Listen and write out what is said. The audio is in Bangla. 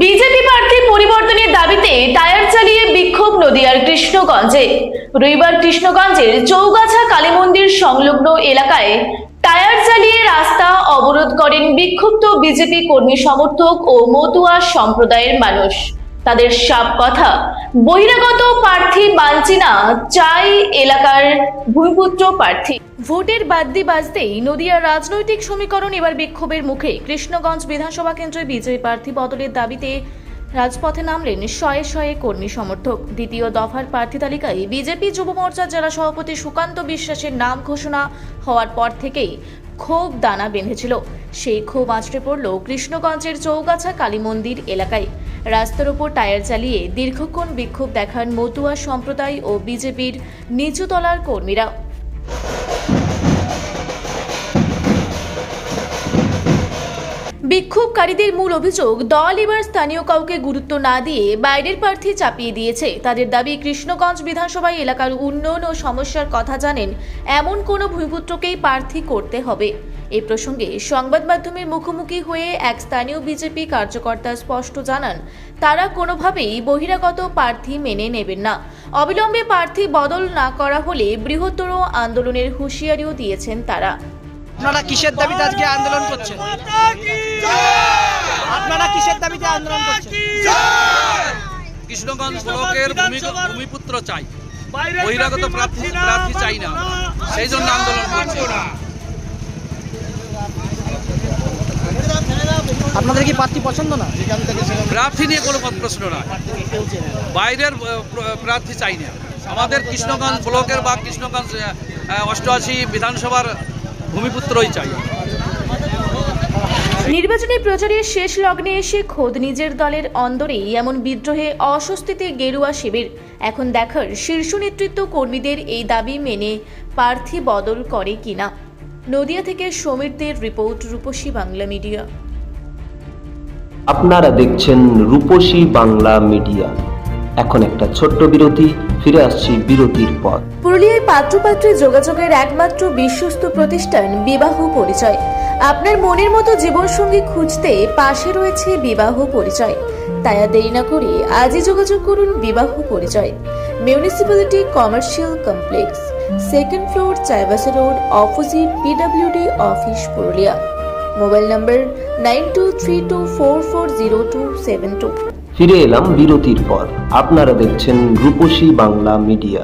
বিজেপি প্রার্থী পরিবর্তনের দাবিতে টায়ার চালিয়ে বিক্ষোভ নদিয়ার কৃষ্ণগঞ্জে। রবিবার কৃষ্ণগঞ্জের চৌগাছা কালী মন্দির সংলগ্ন এলাকায় টায়ার চালিয়ে রাস্তা অবরোধ করেন বিক্ষুব্ধ বিজেপি কর্মী সমর্থক ও মতুয়া সম্প্রদায়ের মানুষ। তাদের সব কথা, বহিরাগত প্রার্থী মানছি না, চাই এলাকার ভূমিপুত্র প্রার্থী। ভোটের বাদ্যি বাজতেই নদিয়ার রাজনৈতিক সমীকরণ এবার বিক্ষোভের মুখে। কৃষ্ণগঞ্জ বিধানসভা কেন্দ্রে বিজেপি প্রার্থী বদলের দাবিতে রাজপথে নামলেন শয়ে শয়ে কর্মী সমর্থক। দ্বিতীয় দফার প্রার্থী তালিকায় বিজেপি যুব মোর্চার জেলা সভাপতি সুকান্ত বিশ্বাসের নাম ঘোষণা হওয়ার পর থেকেই ক্ষোভ দানা বেঁধেছিল। সেই ক্ষোভ আছড়ে পড়ল কৃষ্ণগঞ্জের চৌগাছা কালী মন্দির এলাকায়। রাস্তার ওপর টায়ার চালিয়ে দীর্ঘক্ষণ বিক্ষোভ দেখান মতুয়া সম্প্রদায় ও বিজেপির নিচুতলার কর্মীরা। বিক্ষোভকারীদের মূল অভিযোগ, দল এবার স্থানীয় কাউকে গুরুত্ব না দিয়ে বাইরের প্রার্থী চাপিয়ে দিয়েছে। তাদের দাবি, কৃষ্ণগঞ্জ বিধানসভায় এলাকার উন্নয়ন ও সমস্যার কথা জানেন এমন কোনো ভূমিপুত্রকেই প্রার্থী করতে হবে। এ প্রসঙ্গে সংবাদ মাধ্যমের মুখোমুখি হয়ে এক স্থানীয় বিজেপি কার্যকর্তা স্পষ্ট জানান, তারা কোনোভাবেই বহিরাগত প্রার্থী মেনে নেবেন না। অবিলম্বে প্রার্থী বদল না করা হলে বৃহত্তর আন্দোলনের হুঁশিয়ারিও দিয়েছেন তারা। আপনারা কিসের দাবিতে আজকে আন্দোলন করছেন? আপনারা কিসের দাবিতে আন্দোলন করছেন? কৃষ্ণগঞ্জ ব্লকের ভূমিপুত্র চাই, বহিরাগত প্রার্থী চাই না, সেই জন্য আন্দোলন করছি। আপনাদের কি প্রার্থী পছন্দ না? প্রার্থী নিয়ে কোনো প্রশ্ন নয়, বাইরের প্রার্থী চাই না। আমাদের কৃষ্ণগঞ্জ ব্লকের বা কৃষ্ণগঞ্জ 88 বিধানসভার ভূমিপুত্রই চাই। নির্বাচনী প্রচারের শেষ লগ্নে এসে খোদ নিজের দলের অন্দরেই এমন বিদ্রোহে অস্বস্তিতে গেরুয়া শিবির। এখন দেখার শীর্ষ নেতৃত্ব কর্মীদের এই দাবি মেনে প্রার্থী বদল করে কিনা। নদিয়া থেকে সমীরদের রিপোর্ট, রূপসী বাংলা মিডিয়া। আপনারা দেখছেন রূপসী বাংলা মিডিয়া। এখন একটা ছোট্ট বিরতি, ফিরে আসছি বিরতির পর। পুরুলিয়ায় পাত্রপাত্রী যোগাযোগের একমাত্র বিশ্বস্ত প্রতিষ্ঠান বিবাহ পরিচয়। আপনার মনের মতো জীবনসঙ্গী খুঁজতে পাশে রয়েছে বিবাহ পরিচয়। তাই আর দেরি না করে আজই যোগাযোগ করুন বিবাহ পরিচয়। Municipality commercial complex, 2nd floor, Chaibasa road, opposite PWD office, Purulia. Mobile নম্বর 9232440272। ফিরে এলাম বিরতির পর। আপনারা দেখছেন রূপসী বাংলা মিডিয়া।